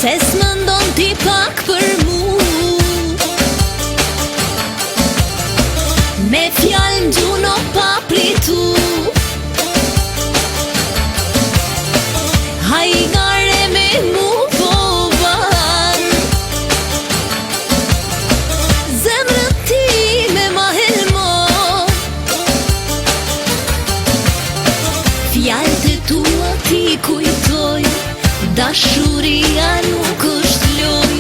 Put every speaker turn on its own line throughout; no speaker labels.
Se s'mendon ti pak për mu, me fjallë m'gjuno pa pritu. Hajgare me mu povan, zemrët ti me ma helmo. Fjallët e tua ti kujtoj, dashuria nuk është loj,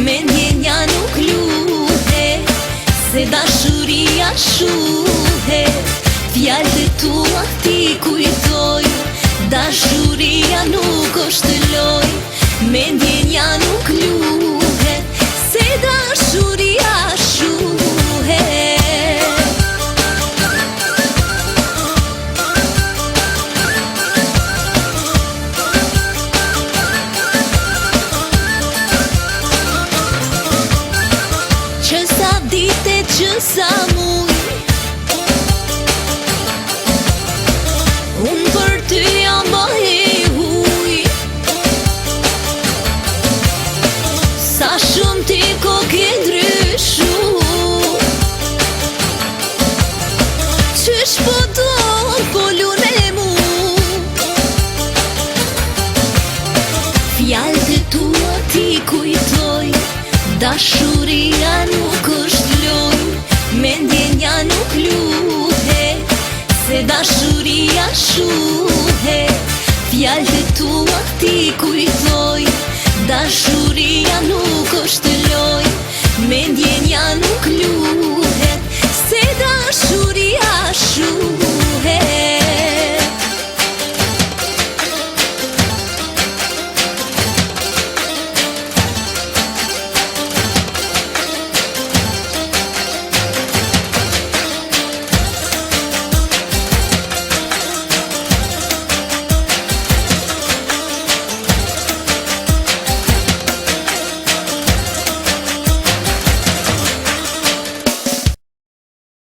mendjenja nuk luhet, se dashuria shuhet. Fjallët e tua ti kujtoj, dashuria nuk është loj, mendjenja nuk luhet, se dashuria shuhet. Që sa dite, që sa muj, unë për ty jam bëhe huj. Sa shumë ti ko ke ndryshu, qysh po do po lune mu. Fjallët e tua ti kujtoj, dashuria nuk është loj, mendjenja nuk luhet, se dashuria shuhet. Fjallët e tua ti kujtoj, dashuria nuk